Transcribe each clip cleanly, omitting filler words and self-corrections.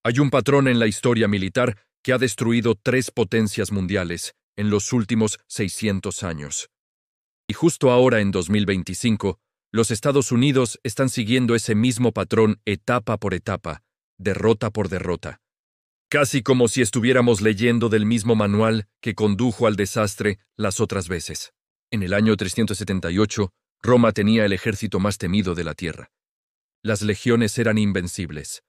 Hay un patrón en la historia militar que ha destruido 3 potencias mundiales en los últimos 600 años. Y justo ahora, en 2025, los Estados Unidos están siguiendo ese mismo patrón etapa por etapa, derrota por derrota. Casi como si estuviéramos leyendo del mismo manual que condujo al desastre las otras veces. En el año 378, Roma tenía el ejército más temido de la tierra. Las legiones eran invencibles.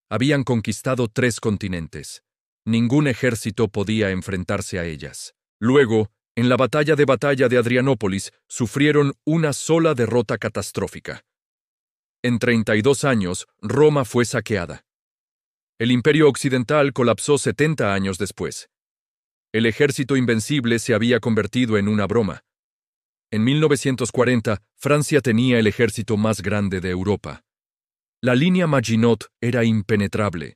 Habían conquistado 3 continentes. Ningún ejército podía enfrentarse a ellas. Luego, en la batalla de Adrianópolis, sufrieron una sola derrota catastrófica. En 32 años, Roma fue saqueada. El Imperio Occidental colapsó 70 años después. El ejército invencible se había convertido en una broma. En 1940, Francia tenía el ejército más grande de Europa. La línea Maginot era impenetrable.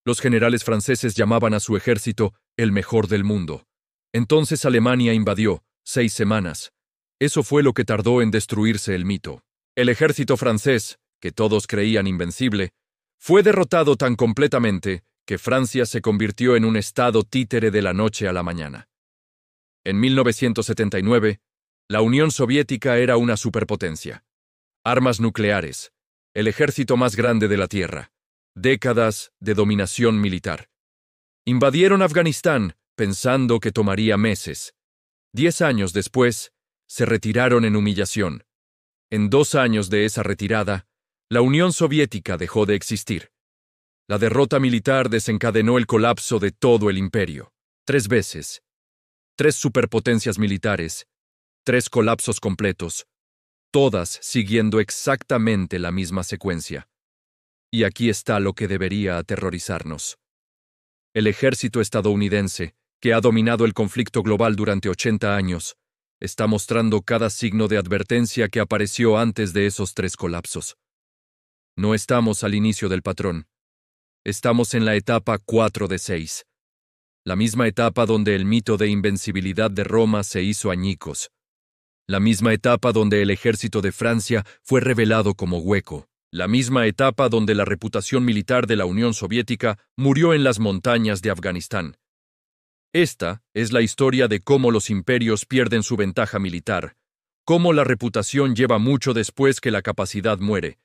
Los generales franceses llamaban a su ejército el mejor del mundo. Entonces Alemania invadió, 6 semanas. Eso fue lo que tardó en destruirse el mito. El ejército francés, que todos creían invencible, fue derrotado tan completamente que Francia se convirtió en un estado títere de la noche a la mañana. En 1979, la Unión Soviética era una superpotencia. Armas nucleares, el ejército más grande de la Tierra, décadas de dominación militar. Invadieron Afganistán pensando que tomaría meses. 10 años después, se retiraron en humillación. En 2 años de esa retirada, la Unión Soviética dejó de existir. La derrota militar desencadenó el colapso de todo el imperio. 3 veces. 3 superpotencias militares. 3 colapsos completos. Todas siguiendo exactamente la misma secuencia. Y aquí está lo que debería aterrorizarnos. El ejército estadounidense, que ha dominado el conflicto global durante 80 años, está mostrando cada signo de advertencia que apareció antes de esos 3 colapsos. No estamos al inicio del patrón. Estamos en la etapa 4 de 6. La misma etapa donde el mito de invencibilidad de Roma se hizo añicos. La misma etapa donde el ejército de Francia fue revelado como hueco. La misma etapa donde la reputación militar de la Unión Soviética murió en las montañas de Afganistán. Esta es la historia de cómo los imperios pierden su ventaja militar, cómo la reputación lleva mucho después que la capacidad muere,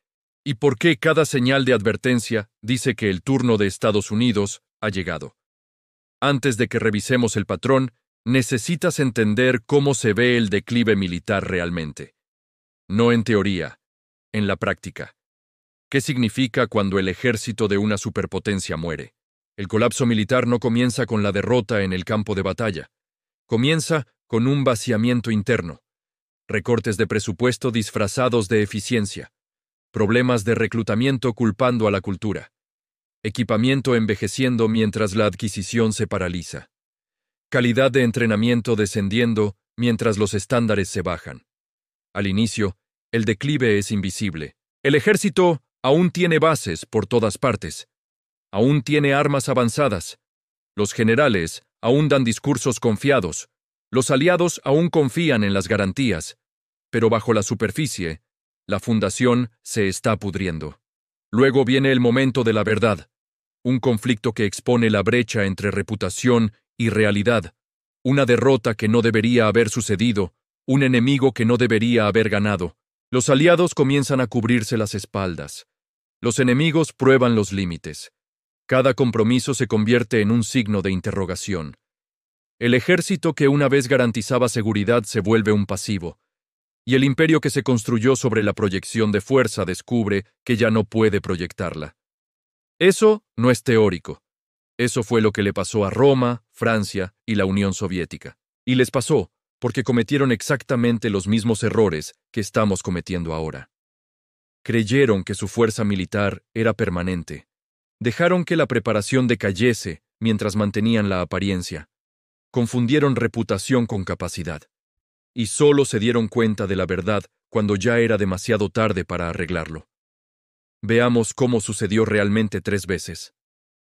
y por qué cada señal de advertencia dice que el turno de Estados Unidos ha llegado. Antes de que revisemos el patrón, necesitas entender cómo se ve el declive militar realmente. No en teoría, en la práctica. ¿Qué significa cuando el ejército de una superpotencia muere? El colapso militar no comienza con la derrota en el campo de batalla. Comienza con un vaciamiento interno. Recortes de presupuesto disfrazados de eficiencia. Problemas de reclutamiento culpando a la cultura. Equipamiento envejeciendo mientras la adquisición se paraliza. Calidad de entrenamiento descendiendo mientras los estándares se bajan. Al inicio, el declive es invisible. El ejército aún tiene bases por todas partes. Aún tiene armas avanzadas. Los generales aún dan discursos confiados. Los aliados aún confían en las garantías. Pero bajo la superficie, la fundación se está pudriendo. Luego viene el momento de la verdad. Un conflicto que expone la brecha entre reputación y realidad. Una derrota que no debería haber sucedido. Un enemigo que no debería haber ganado. Los aliados comienzan a cubrirse las espaldas. Los enemigos prueban los límites. Cada compromiso se convierte en un signo de interrogación. El ejército que una vez garantizaba seguridad se vuelve un pasivo, y el imperio que se construyó sobre la proyección de fuerza descubre que ya no puede proyectarla. Eso no es teórico. Eso fue lo que le pasó a Roma, Francia y la Unión Soviética. Y les pasó porque cometieron exactamente los mismos errores que estamos cometiendo ahora. Creyeron que su fuerza militar era permanente. Dejaron que la preparación decayese mientras mantenían la apariencia. Confundieron reputación con capacidad. Y solo se dieron cuenta de la verdad cuando ya era demasiado tarde para arreglarlo. Veamos cómo sucedió realmente 3 veces.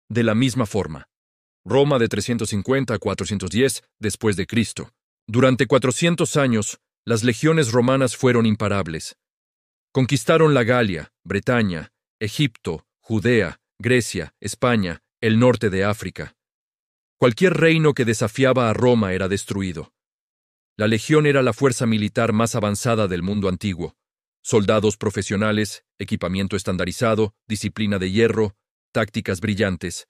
De la misma forma. Roma de 350 a 410 después de Cristo. Durante 400 años, las legiones romanas fueron imparables. Conquistaron la Galia, Bretaña, Egipto, Judea, Grecia, España el norte de África. Cualquier reino que desafiaba a Roma era destruido. La legión era la fuerza militar más avanzada del mundo antiguo. Soldados profesionales, equipamiento estandarizado, disciplina de hierro, tácticas brillantes.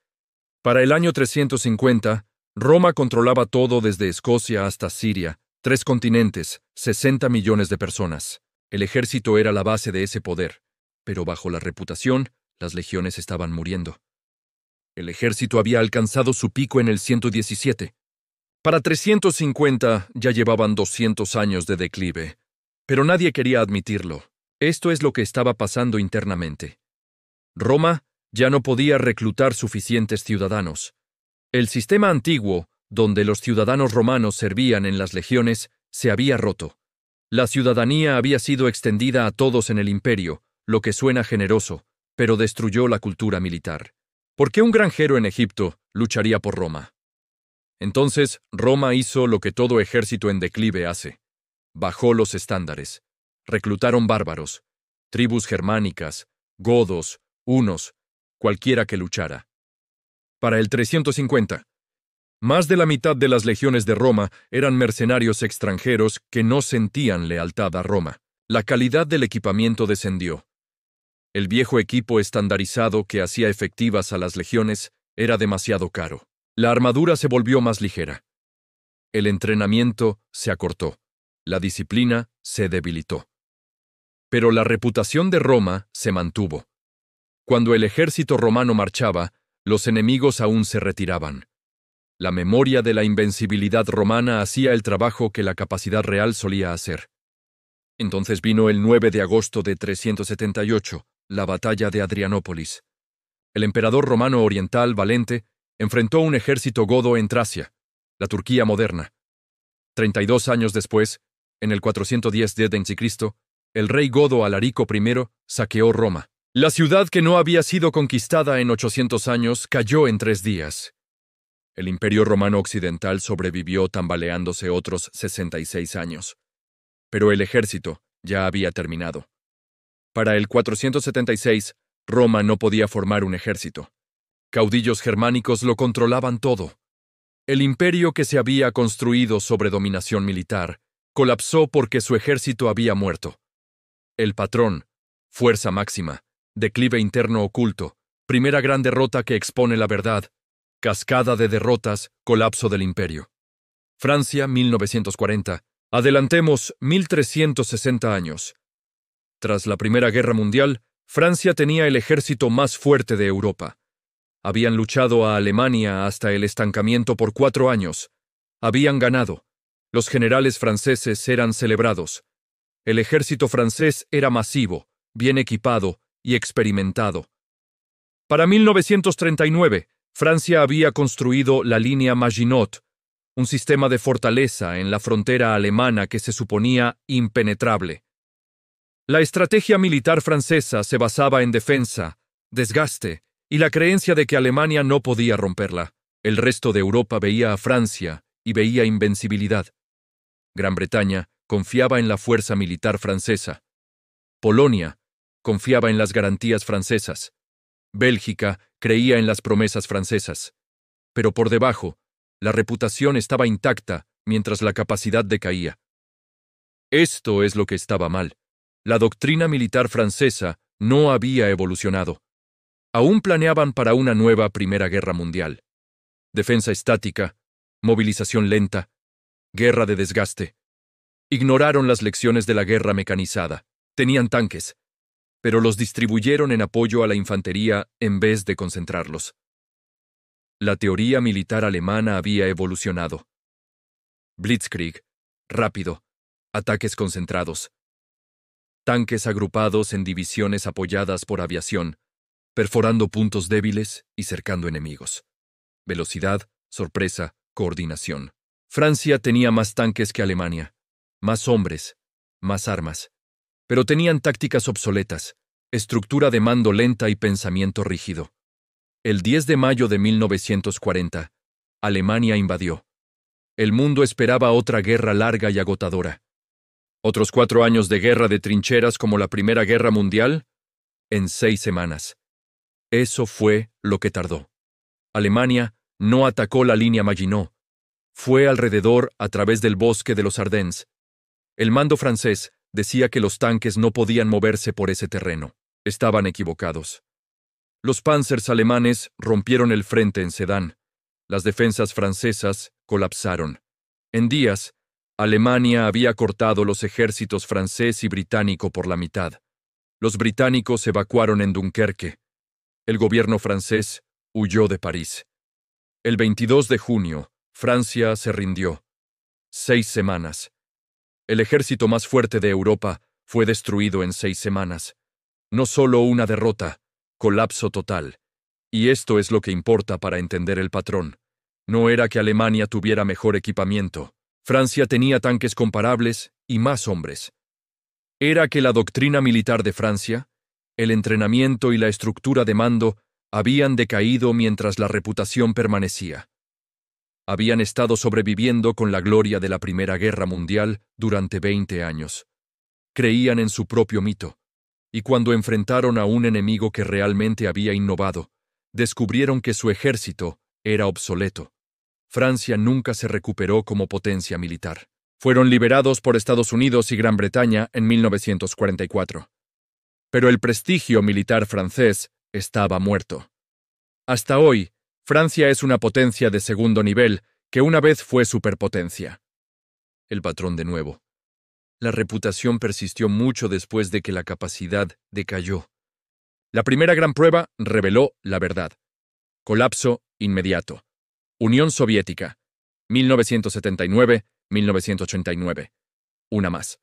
Para el año 350, Roma controlaba todo desde Escocia hasta Siria, 3 continentes, 60 millones de personas. El ejército era la base de ese poder, pero bajo la reputación, las legiones estaban muriendo. El ejército había alcanzado su pico en el 117. Para 350 ya llevaban 200 años de declive, pero nadie quería admitirlo. Esto es lo que estaba pasando internamente. Roma ya no podía reclutar suficientes ciudadanos. El sistema antiguo, donde los ciudadanos romanos servían en las legiones, se había roto. La ciudadanía había sido extendida a todos en el imperio, lo que suena generoso, pero destruyó la cultura militar. ¿Por qué un granjero en Egipto lucharía por Roma? Entonces, Roma hizo lo que todo ejército en declive hace. Bajó los estándares. Reclutaron bárbaros, tribus germánicas, godos, hunos, cualquiera que luchara. Para el 350, más de la mitad de las legiones de Roma eran mercenarios extranjeros que no sentían lealtad a Roma. La calidad del equipamiento descendió. El viejo equipo estandarizado que hacía efectivas a las legiones era demasiado caro. La armadura se volvió más ligera. El entrenamiento se acortó. La disciplina se debilitó. Pero la reputación de Roma se mantuvo. Cuando el ejército romano marchaba, los enemigos aún se retiraban. La memoria de la invencibilidad romana hacía el trabajo que la capacidad real solía hacer. Entonces vino el 9 de agosto de 378, la batalla de Adrianópolis. El emperador romano oriental, Valente, enfrentó un ejército godo en Tracia, la Turquía moderna. 32 años después, en el 410 d.C., el rey godo Alarico I saqueó Roma. La ciudad que no había sido conquistada en 800 años cayó en 3 días. El Imperio Romano Occidental sobrevivió tambaleándose otros 66 años. Pero el ejército ya había terminado. Para el 476, Roma no podía formar un ejército. Caudillos germánicos lo controlaban todo. El imperio que se había construido sobre dominación militar colapsó porque su ejército había muerto. El patrón, fuerza máxima, declive interno oculto, primera gran derrota que expone la verdad, cascada de derrotas, colapso del imperio. Francia, 1940. Adelantemos 1360 años. Tras la Primera Guerra Mundial, Francia tenía el ejército más fuerte de Europa. Habían luchado a Alemania hasta el estancamiento por 4 años. Habían ganado. Los generales franceses eran celebrados. El ejército francés era masivo, bien equipado y experimentado. Para 1939, Francia había construido la línea Maginot, un sistema de fortaleza en la frontera alemana que se suponía impenetrable. La estrategia militar francesa se basaba en defensa, desgaste y la creencia de que Alemania no podía romperla. El resto de Europa veía a Francia y veía invencibilidad. Gran Bretaña confiaba en la fuerza militar francesa. Polonia confiaba en las garantías francesas. Bélgica creía en las promesas francesas. Pero por debajo, la reputación estaba intacta mientras la capacidad decaía. Esto es lo que estaba mal. La doctrina militar francesa no había evolucionado. Aún planeaban para una nueva Primera Guerra Mundial. Defensa estática, movilización lenta, guerra de desgaste. Ignoraron las lecciones de la guerra mecanizada. Tenían tanques, pero los distribuyeron en apoyo a la infantería en vez de concentrarlos. La teoría militar alemana había evolucionado. Blitzkrieg, rápido, ataques concentrados. Tanques agrupados en divisiones apoyadas por aviación, perforando puntos débiles y cercando enemigos. Velocidad, sorpresa, coordinación. Francia tenía más tanques que Alemania, más hombres, más armas, pero tenían tácticas obsoletas, estructura de mando lenta y pensamiento rígido. El 10 de mayo de 1940, Alemania invadió. El mundo esperaba otra guerra larga y agotadora. ¿Otros 4 años de guerra de trincheras como la Primera Guerra Mundial? En 6 semanas. Eso fue lo que tardó. Alemania no atacó la línea Maginot. Fue alrededor a través del bosque de los Ardennes. El mando francés decía que los tanques no podían moverse por ese terreno. Estaban equivocados. Los panzers alemanes rompieron el frente en Sedan. Las defensas francesas colapsaron. En días, Alemania había cortado los ejércitos francés y británico por la mitad. Los británicos evacuaron en Dunkerque. El gobierno francés huyó de París. El 22 de junio, Francia se rindió. 6 semanas. El ejército más fuerte de Europa fue destruido en 6 semanas. No solo una derrota, colapso total. Y esto es lo que importa para entender el patrón. No era que Alemania tuviera mejor equipamiento. Francia tenía tanques comparables y más hombres. Era que la doctrina militar de Francia, el entrenamiento y la estructura de mando habían decaído mientras la reputación permanecía. Habían estado sobreviviendo con la gloria de la Primera Guerra Mundial durante 20 años. Creían en su propio mito, y cuando enfrentaron a un enemigo que realmente había innovado, descubrieron que su ejército era obsoleto. Francia nunca se recuperó como potencia militar. Fueron liberados por Estados Unidos y Gran Bretaña en 1944. Pero el prestigio militar francés estaba muerto. Hasta hoy, Francia es una potencia de segundo nivel que una vez fue superpotencia. El patrón de nuevo. La reputación persistió mucho después de que la capacidad decayó. La primera gran prueba reveló la verdad. Colapso inmediato. Unión Soviética. 1979-1989. Una más.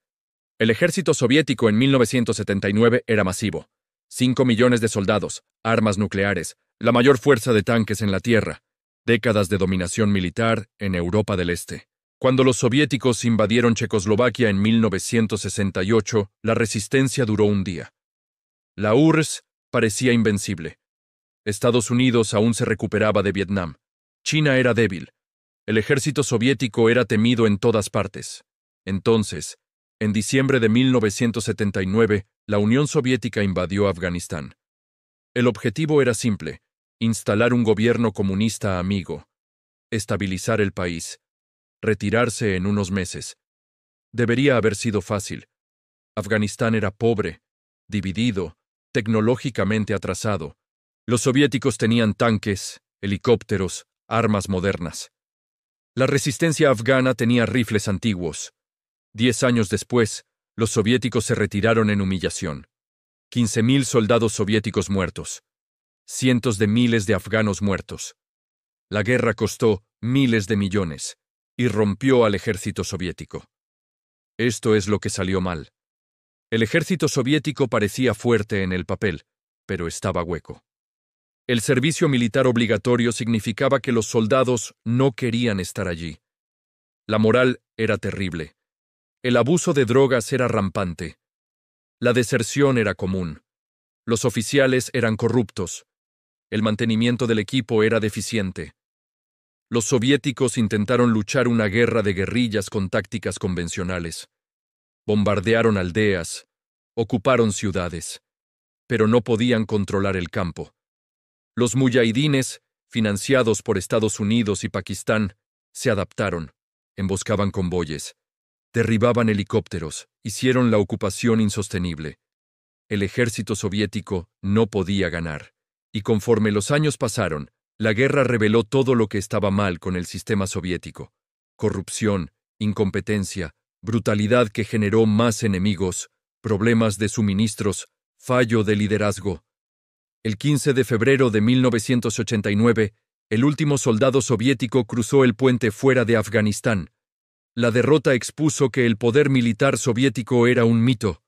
El ejército soviético en 1979 era masivo. 5 millones de soldados, armas nucleares, la mayor fuerza de tanques en la Tierra, décadas de dominación militar en Europa del Este. Cuando los soviéticos invadieron Checoslovaquia en 1968, la resistencia duró un día. La URSS parecía invencible. Estados Unidos aún se recuperaba de Vietnam. China era débil. El ejército soviético era temido en todas partes. Entonces, en diciembre de 1979, la Unión Soviética invadió Afganistán. El objetivo era simple: instalar un gobierno comunista amigo, estabilizar el país, retirarse en unos meses. Debería haber sido fácil. Afganistán era pobre, dividido, tecnológicamente atrasado. Los soviéticos tenían tanques, helicópteros, armas modernas. La resistencia afgana tenía rifles antiguos. 10 años después, los soviéticos se retiraron en humillación. 15.000 soldados soviéticos muertos. Cientos de miles de afganos muertos. La guerra costó miles de millones y rompió al ejército soviético. Esto es lo que salió mal. El ejército soviético parecía fuerte en el papel, pero estaba hueco. El servicio militar obligatorio significaba que los soldados no querían estar allí. La moral era terrible. El abuso de drogas era rampante. La deserción era común. Los oficiales eran corruptos. El mantenimiento del equipo era deficiente. Los soviéticos intentaron luchar una guerra de guerrillas con tácticas convencionales. Bombardearon aldeas, ocuparon ciudades, pero no podían controlar el campo. Los muyahidines, financiados por Estados Unidos y Pakistán, se adaptaron, emboscaban convoyes, derribaban helicópteros, hicieron la ocupación insostenible. El ejército soviético no podía ganar, y conforme los años pasaron, la guerra reveló todo lo que estaba mal con el sistema soviético: corrupción, incompetencia, brutalidad que generó más enemigos, problemas de suministros, fallo de liderazgo. El 15 de febrero de 1989, el último soldado soviético cruzó el puente fuera de Afganistán. La derrota expuso que el poder militar soviético era un mito.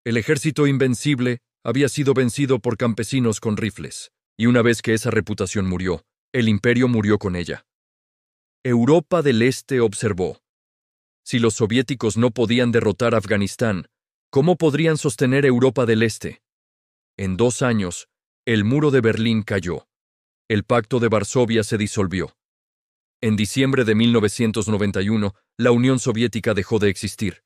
El ejército invencible había sido vencido por campesinos con rifles, y una vez que esa reputación murió, el imperio murió con ella. Europa del Este observó. Si los soviéticos no podían derrotar Afganistán, ¿cómo podrían sostener Europa del Este? En 2 años, el muro de Berlín cayó. El Pacto de Varsovia se disolvió. En diciembre de 1991, la Unión Soviética dejó de existir.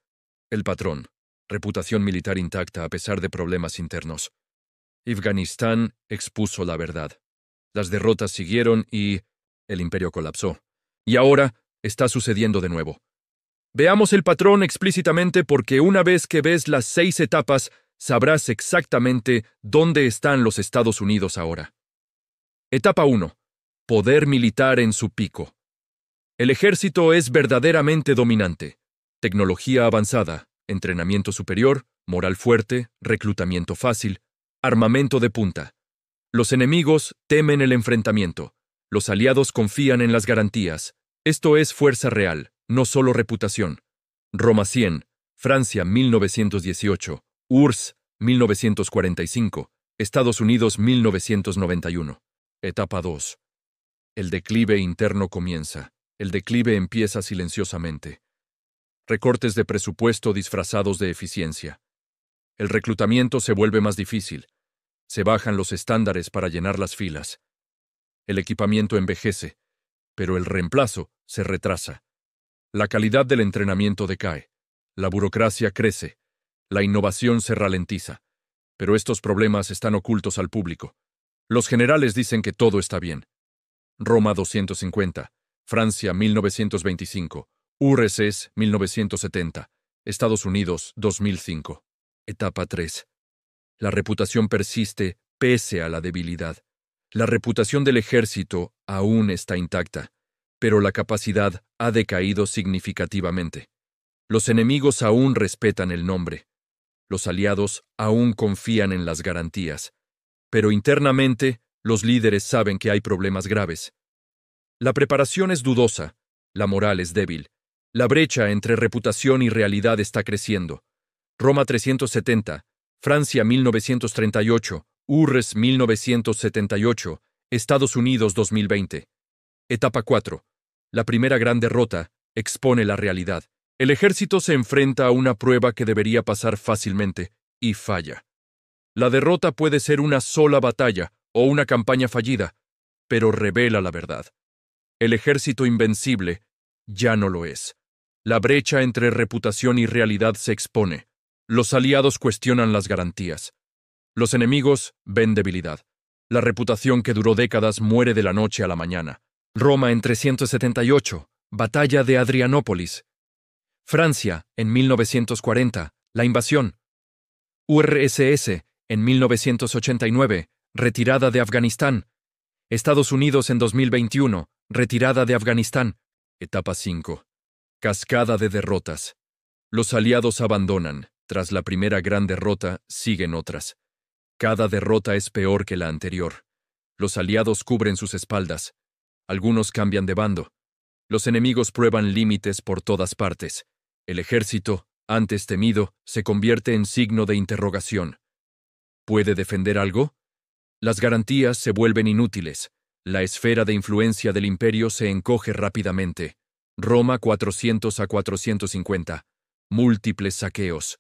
El patrón: reputación militar intacta a pesar de problemas internos. Afganistán expuso la verdad. Las derrotas siguieron y el imperio colapsó. Y ahora está sucediendo de nuevo. Veamos el patrón explícitamente porque una vez que ves las 6 etapas, sabrás exactamente dónde están los Estados Unidos ahora. Etapa 1. Poder militar en su pico. El ejército es verdaderamente dominante. Tecnología avanzada, entrenamiento superior, moral fuerte, reclutamiento fácil, armamento de punta. Los enemigos temen el enfrentamiento. Los aliados confían en las garantías. Esto es fuerza real, no solo reputación. Roma 100, Francia 1918, URSS 1945, Estados Unidos 1991. Etapa 2. El declive interno comienza. El declive empieza silenciosamente. Recortes de presupuesto disfrazados de eficiencia. El reclutamiento se vuelve más difícil. Se bajan los estándares para llenar las filas. El equipamiento envejece, pero el reemplazo se retrasa. La calidad del entrenamiento decae. La burocracia crece. La innovación se ralentiza. Pero estos problemas están ocultos al público. Los generales dicen que todo está bien. Roma 250, Francia 1925, URSS 1970, Estados Unidos 2005. Etapa 3. La reputación persiste pese a la debilidad. La reputación del ejército aún está intacta, pero la capacidad ha decaído significativamente. Los enemigos aún respetan el nombre. Los aliados aún confían en las garantías. Pero internamente, los líderes saben que hay problemas graves. La preparación es dudosa, la moral es débil. La brecha entre reputación y realidad está creciendo. Roma 370, Francia 1938, URSS 1978, Estados Unidos 2020. Etapa 4. La primera gran derrota expone la realidad. El ejército se enfrenta a una prueba que debería pasar fácilmente y falla. La derrota puede ser una sola batalla o una campaña fallida, pero revela la verdad. El ejército invencible ya no lo es. La brecha entre reputación y realidad se expone. Los aliados cuestionan las garantías. Los enemigos ven debilidad. La reputación que duró décadas muere de la noche a la mañana. Roma en 378, Batalla de Adrianópolis. Francia en 1940, la invasión. URSS en 1989, retirada de Afganistán. Estados Unidos en 2021, retirada de Afganistán. Etapa 5. Cascada de derrotas. Los aliados abandonan. Tras la primera gran derrota, siguen otras. Cada derrota es peor que la anterior. Los aliados cubren sus espaldas. Algunos cambian de bando. Los enemigos prueban límites por todas partes. El ejército, antes temido, se convierte en signo de interrogación. ¿Puede defender algo? Las garantías se vuelven inútiles. La esfera de influencia del imperio se encoge rápidamente. Roma 400 a 450. Múltiples saqueos.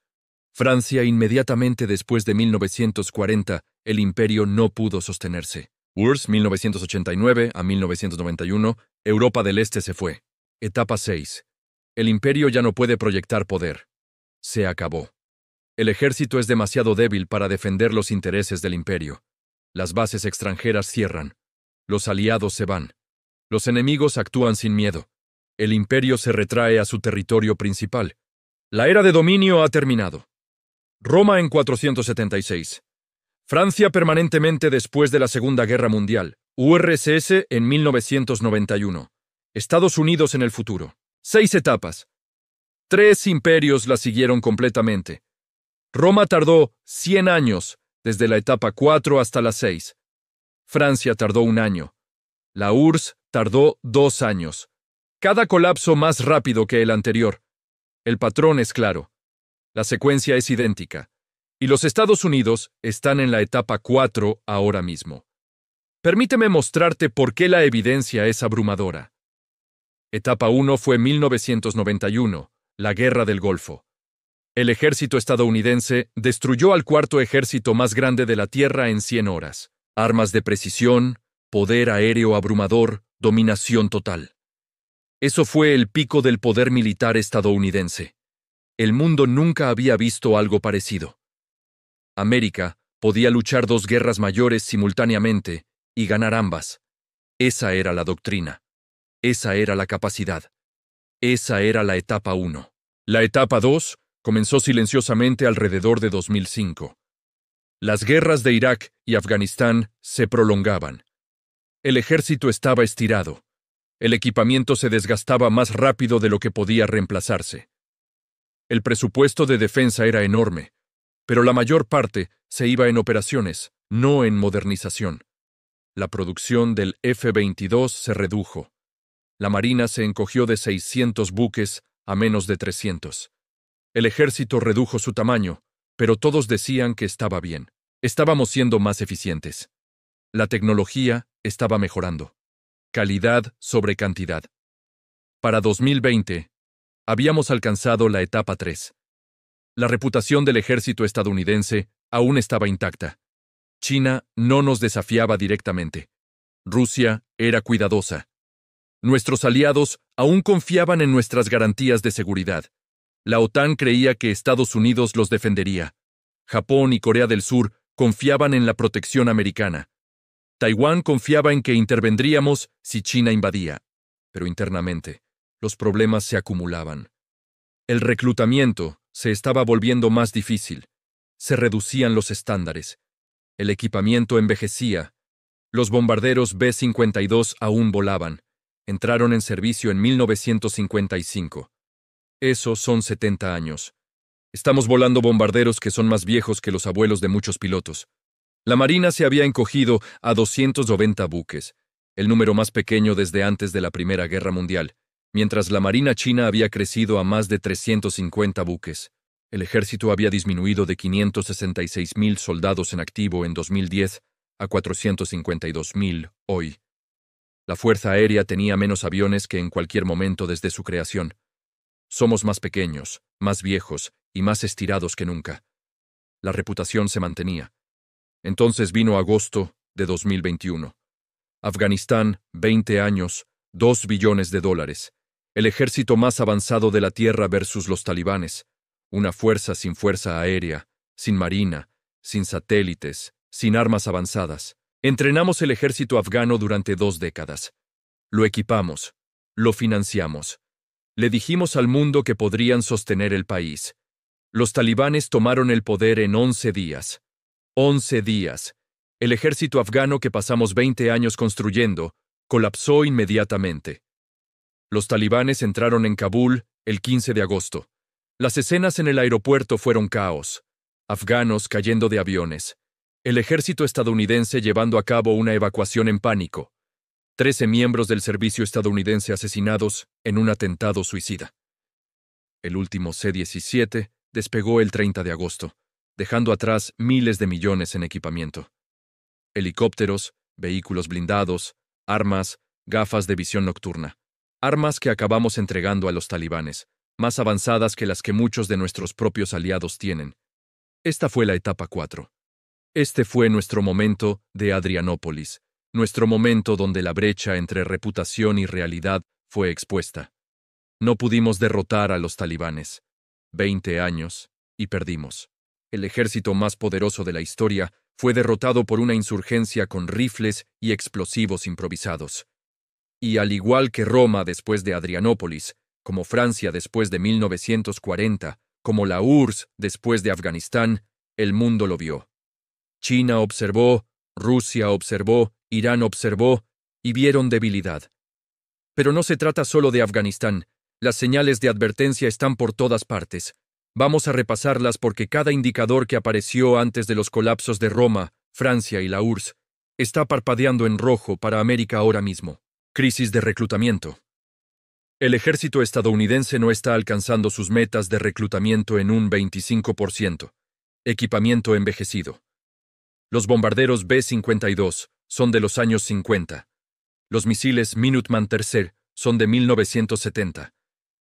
Francia inmediatamente después de 1940, el imperio no pudo sostenerse. URSS 1989 a 1991, Europa del Este se fue. Etapa 6. El imperio ya no puede proyectar poder. Se acabó. El ejército es demasiado débil para defender los intereses del imperio. Las bases extranjeras cierran. Los aliados se van. Los enemigos actúan sin miedo. El imperio se retrae a su territorio principal. La era de dominio ha terminado. Roma en 476. Francia permanentemente después de la Segunda Guerra Mundial. URSS en 1991. Estados Unidos en el futuro. 6 etapas. 3 imperios la siguieron completamente. Roma tardó 100 años, desde la etapa 4 hasta la 6. Francia tardó 1 año. La URSS tardó 2 años. Cada colapso más rápido que el anterior. El patrón es claro. La secuencia es idéntica. Y los Estados Unidos están en la etapa 4 ahora mismo. Permíteme mostrarte por qué la evidencia es abrumadora. Etapa 1 fue 1991, la Guerra del Golfo. El ejército estadounidense destruyó al cuarto ejército más grande de la Tierra en 100 horas. Armas de precisión, poder aéreo abrumador, dominación total. Eso fue el pico del poder militar estadounidense. El mundo nunca había visto algo parecido. América podía luchar 2 guerras mayores simultáneamente y ganar ambas. Esa era la doctrina. Esa era la capacidad. Esa era la etapa 1. La etapa 2 comenzó silenciosamente alrededor de 2005. Las guerras de Irak y Afganistán se prolongaban. El ejército estaba estirado. El equipamiento se desgastaba más rápido de lo que podía reemplazarse. El presupuesto de defensa era enorme, pero la mayor parte se iba en operaciones, no en modernización. La producción del F-22 se redujo. La Marina se encogió de 600 buques a menos de 300. El ejército redujo su tamaño, pero todos decían que estaba bien. Estábamos siendo más eficientes. La tecnología estaba mejorando. Calidad sobre cantidad. Para 2020, habíamos alcanzado la etapa 3. La reputación del ejército estadounidense aún estaba intacta. China no nos desafiaba directamente. Rusia era cuidadosa. Nuestros aliados aún confiaban en nuestras garantías de seguridad. La OTAN creía que Estados Unidos los defendería. Japón y Corea del Sur confiaban en la protección americana. Taiwán confiaba en que intervendríamos si China invadía. Pero internamente, los problemas se acumulaban. El reclutamiento se estaba volviendo más difícil. Se reducían los estándares. El equipamiento envejecía. Los bombarderos B-52 aún volaban. Entraron en servicio en 1955. Esos son 70 años. Estamos volando bombarderos que son más viejos que los abuelos de muchos pilotos. La Marina se había encogido a 290 buques, el número más pequeño desde antes de la Primera Guerra Mundial, mientras la Marina china había crecido a más de 350 buques. El ejército había disminuido de 566,000 soldados en activo en 2010 a 452,000 hoy. La Fuerza Aérea tenía menos aviones que en cualquier momento desde su creación. Somos más pequeños, más viejos y más estirados que nunca. La reputación se mantenía. Entonces vino agosto de 2021. Afganistán, 20 años, $2 billones. El ejército más avanzado de la Tierra versus los talibanes. Una fuerza sin fuerza aérea, sin marina, sin satélites, sin armas avanzadas. Entrenamos el ejército afgano durante 2 décadas. Lo equipamos, lo financiamos. Le dijimos al mundo que podrían sostener el país. Los talibanes tomaron el poder en 11 días. 11 días. El ejército afgano que pasamos 20 años construyendo colapsó inmediatamente. Los talibanes entraron en Kabul el 15 de agosto. Las escenas en el aeropuerto fueron caos. Afganos cayendo de aviones. El ejército estadounidense llevando a cabo una evacuación en pánico. 13 miembros del servicio estadounidense asesinados en un atentado suicida. El último C-17 despegó el 30 de agosto, dejando atrás miles de millones en equipamiento. Helicópteros, vehículos blindados, armas, gafas de visión nocturna. Armas que acabamos entregando a los talibanes, más avanzadas que las que muchos de nuestros propios aliados tienen. Esta fue la etapa 4. Este fue nuestro momento de Adrianópolis, nuestro momento donde la brecha entre reputación y realidad fue expuesta. No pudimos derrotar a los talibanes. 20 años, y perdimos. El ejército más poderoso de la historia fue derrotado por una insurgencia con rifles y explosivos improvisados. Y al igual que Roma después de Adrianópolis, como Francia después de 1940, como la URSS después de Afganistán, el mundo lo vio. China observó, Rusia observó, Irán observó, y vieron debilidad. Pero no se trata solo de Afganistán. Las señales de advertencia están por todas partes. Vamos a repasarlas porque cada indicador que apareció antes de los colapsos de Roma, Francia y la URSS está parpadeando en rojo para América ahora mismo. Crisis de reclutamiento. El ejército estadounidense no está alcanzando sus metas de reclutamiento en un 25%. Equipamiento envejecido. Los bombarderos B-52 son de los años 50. Los misiles Minuteman III son de 1970.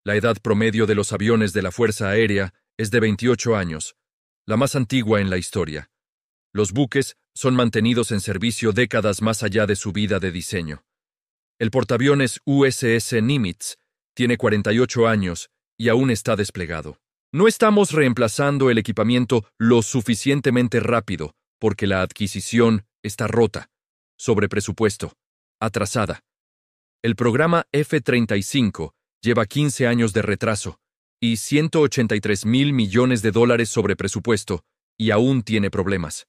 La edad promedio de los aviones de la Fuerza Aérea es de 28 años, la más antigua en la historia. Los buques son mantenidos en servicio décadas más allá de su vida de diseño. El portaaviones USS Nimitz tiene 48 años y aún está desplegado. No estamos reemplazando el equipamiento lo suficientemente rápido porque la adquisición está rota. sobre presupuesto, atrasada. El programa F-35 lleva 15 años de retraso y 183.000 millones de dólares sobre presupuesto y aún tiene problemas.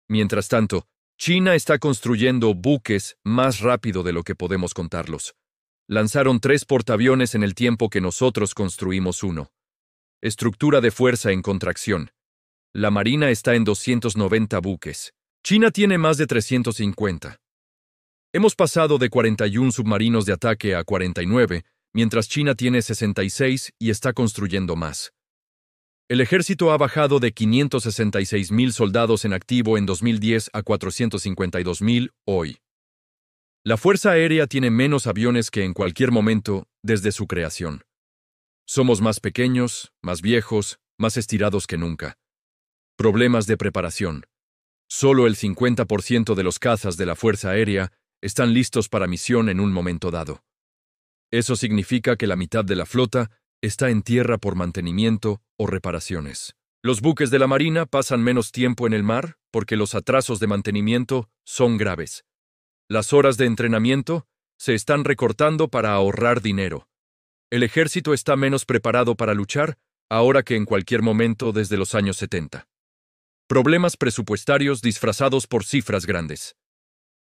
Mientras tanto, China está construyendo buques más rápido de lo que podemos contarlos. Lanzaron 3 portaaviones en el tiempo que nosotros construimos uno. Estructura de fuerza en contracción. La Marina está en 290 buques. China tiene más de 350. Hemos pasado de 41 submarinos de ataque a 49, mientras China tiene 66 y está construyendo más. El ejército ha bajado de 566.000 soldados en activo en 2010 a 452.000 hoy. La Fuerza Aérea tiene menos aviones que en cualquier momento desde su creación. Somos más pequeños, más viejos, más estirados que nunca. Problemas de preparación. Solo el 50% de los cazas de la Fuerza Aérea están listos para misión en un momento dado. Eso significa que la mitad de la flota está en tierra por mantenimiento o reparaciones. Los buques de la Marina pasan menos tiempo en el mar porque los atrasos de mantenimiento son graves. Las horas de entrenamiento se están recortando para ahorrar dinero. El ejército está menos preparado para luchar ahora que en cualquier momento desde los años 70. Problemas presupuestarios disfrazados por cifras grandes.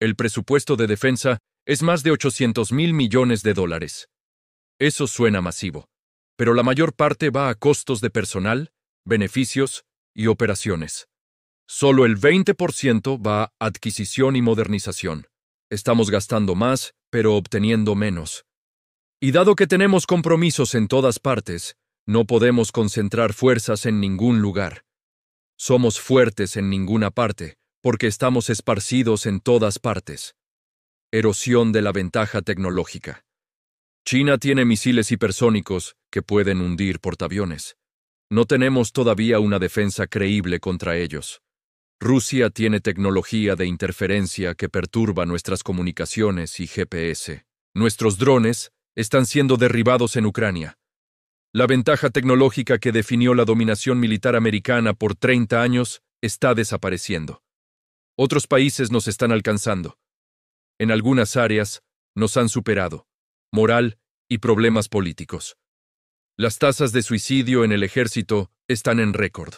El presupuesto de defensa es más de 800.000 millones de dólares. Eso suena masivo, pero la mayor parte va a costos de personal, beneficios y operaciones. Solo el 20% va a adquisición y modernización. Estamos gastando más, pero obteniendo menos. Y dado que tenemos compromisos en todas partes, no podemos concentrar fuerzas en ningún lugar. Somos fuertes en ninguna parte, porque estamos esparcidos en todas partes. Erosión de la ventaja tecnológica. China tiene misiles hipersónicos que pueden hundir portaaviones. No tenemos todavía una defensa creíble contra ellos. Rusia tiene tecnología de interferencia que perturba nuestras comunicaciones y GPS. Nuestros drones están siendo derribados en Ucrania. La ventaja tecnológica que definió la dominación militar americana por 30 años está desapareciendo. Otros países nos están alcanzando. En algunas áreas nos han superado, moral y problemas políticos. Las tasas de suicidio en el ejército están en récord.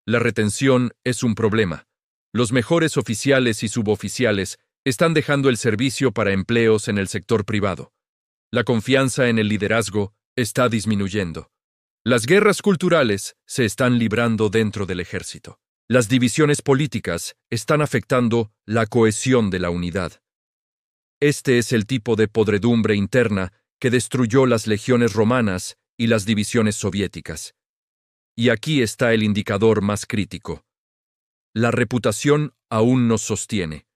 La retención es un problema. Los mejores oficiales y suboficiales están dejando el servicio para empleos en el sector privado. La confianza en el liderazgo está disminuyendo. Las guerras culturales se están librando dentro del ejército. Las divisiones políticas están afectando la cohesión de la unidad. Este es el tipo de podredumbre interna que destruyó las legiones romanas y las divisiones soviéticas. Y aquí está el indicador más crítico. La reputación aún nos sostiene.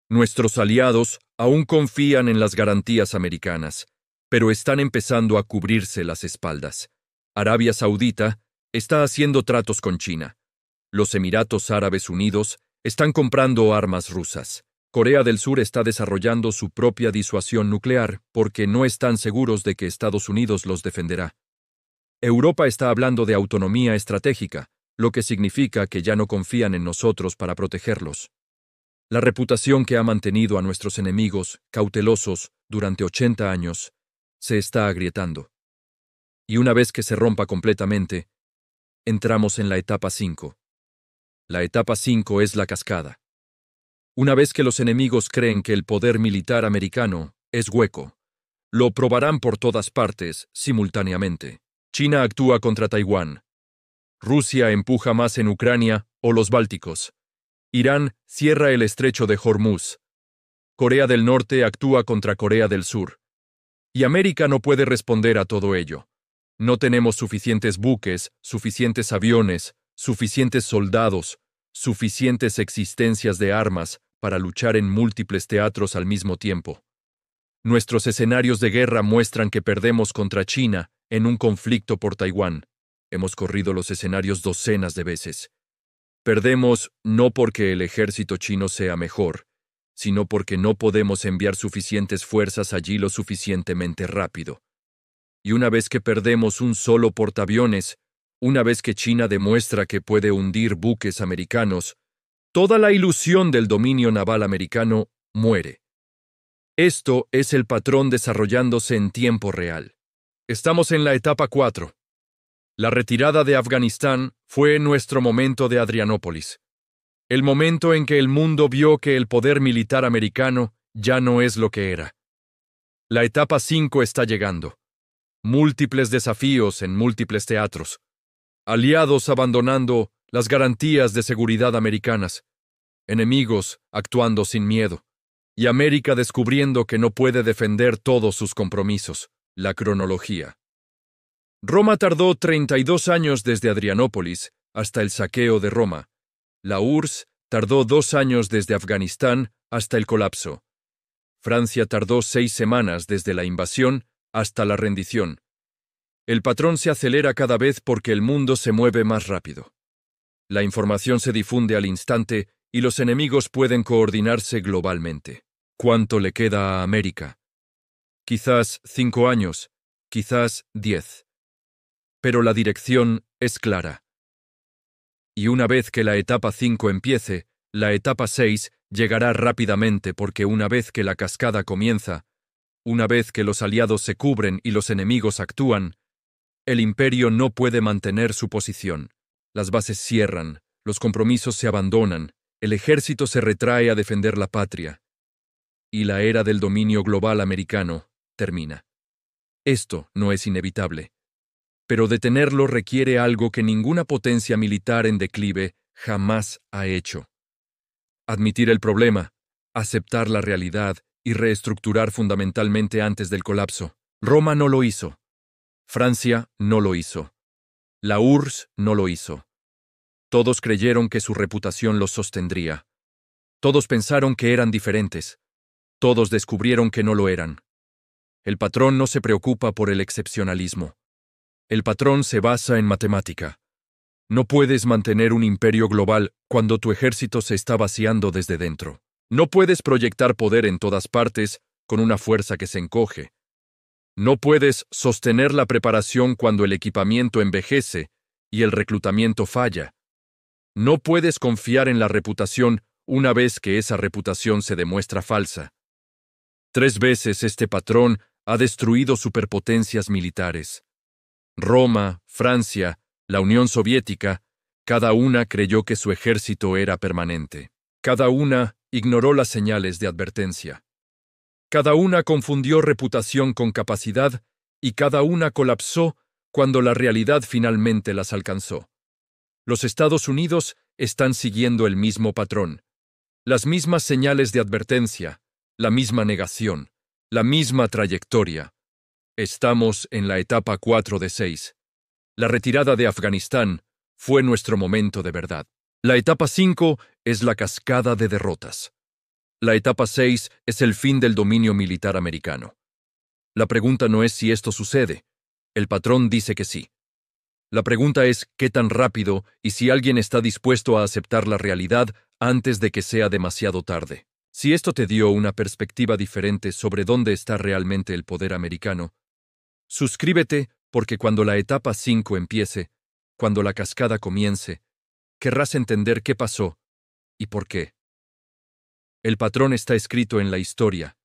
Nuestros aliados aún confían en las garantías americanas, pero están empezando a cubrirse las espaldas. Arabia Saudita está haciendo tratos con China. Los Emiratos Árabes Unidos están comprando armas rusas. Corea del Sur está desarrollando su propia disuasión nuclear porque no están seguros de que Estados Unidos los defenderá. Europa está hablando de autonomía estratégica, lo que significa que ya no confían en nosotros para protegerlos. La reputación que ha mantenido a nuestros enemigos cautelosos durante 80 años se está agrietando. Y una vez que se rompa completamente, entramos en la etapa 5. La etapa 5 es la cascada. Una vez que los enemigos creen que el poder militar americano es hueco, lo probarán por todas partes, simultáneamente. China actúa contra Taiwán. Rusia empuja más en Ucrania o los Bálticos. Irán cierra el estrecho de Hormuz. Corea del Norte actúa contra Corea del Sur. Y América no puede responder a todo ello. No tenemos suficientes buques, suficientes aviones, suficientes soldados, suficientes existencias de armas para luchar en múltiples teatros al mismo tiempo. Nuestros escenarios de guerra muestran que perdemos contra China en un conflicto por Taiwán. Hemos corrido los escenarios docenas de veces. Perdemos no porque el ejército chino sea mejor, sino porque no podemos enviar suficientes fuerzas allí lo suficientemente rápido. Y una vez que perdemos un solo portaaviones, una vez que China demuestra que puede hundir buques americanos, toda la ilusión del dominio naval americano muere. Esto es el patrón desarrollándose en tiempo real. Estamos en la etapa 4. La retirada de Afganistán fue nuestro momento de Adrianópolis. El momento en que el mundo vio que el poder militar americano ya no es lo que era. La etapa 5 está llegando. Múltiples desafíos en múltiples teatros. Aliados abandonando las garantías de seguridad americanas. Enemigos actuando sin miedo. Y América descubriendo que no puede defender todos sus compromisos. La cronología. Roma tardó 32 años desde Adrianópolis hasta el saqueo de Roma. La URSS tardó 2 años desde Afganistán hasta el colapso. Francia tardó 6 semanas desde la invasión hasta la rendición. El patrón se acelera cada vez porque el mundo se mueve más rápido. La información se difunde al instante y los enemigos pueden coordinarse globalmente. ¿Cuánto le queda a América? Quizás 5 años, quizás 10. Pero la dirección es clara. Y una vez que la etapa 5 empiece, la etapa 6 llegará rápidamente porque una vez que la cascada comienza, una vez que los aliados se cubren y los enemigos actúan, el imperio no puede mantener su posición. Las bases cierran, los compromisos se abandonan, el ejército se retrae a defender la patria. Y la era del dominio global americano termina. Esto no es inevitable. Pero detenerlo requiere algo que ninguna potencia militar en declive jamás ha hecho. Admitir el problema, aceptar la realidad y reestructurar fundamentalmente antes del colapso. Roma no lo hizo. Francia no lo hizo. La URSS no lo hizo. Todos creyeron que su reputación los sostendría. Todos pensaron que eran diferentes. Todos descubrieron que no lo eran. El patrón no se preocupa por el excepcionalismo. El patrón se basa en matemática. No puedes mantener un imperio global cuando tu ejército se está vaciando desde dentro. No puedes proyectar poder en todas partes con una fuerza que se encoge. No puedes sostener la preparación cuando el equipamiento envejece y el reclutamiento falla. No puedes confiar en la reputación una vez que esa reputación se demuestra falsa. 3 veces este patrón ha destruido superpotencias militares. Roma, Francia, la Unión Soviética, cada una creyó que su ejército era permanente. Cada una ignoró las señales de advertencia. Cada una confundió reputación con capacidad y cada una colapsó cuando la realidad finalmente las alcanzó. Los Estados Unidos están siguiendo el mismo patrón. Las mismas señales de advertencia, la misma negación, la misma trayectoria. Estamos en la etapa 4 de 6. La retirada de Afganistán fue nuestro momento de verdad. La etapa 5 es la cascada de derrotas. La etapa 6 es el fin del dominio militar americano. La pregunta no es si esto sucede. El patrón dice que sí. La pregunta es qué tan rápido y si alguien está dispuesto a aceptar la realidad antes de que sea demasiado tarde. Si esto te dio una perspectiva diferente sobre dónde está realmente el poder americano, suscríbete porque cuando la etapa 5 empiece, cuando la cascada comience, querrás entender qué pasó y por qué. El patrón está escrito en la historia,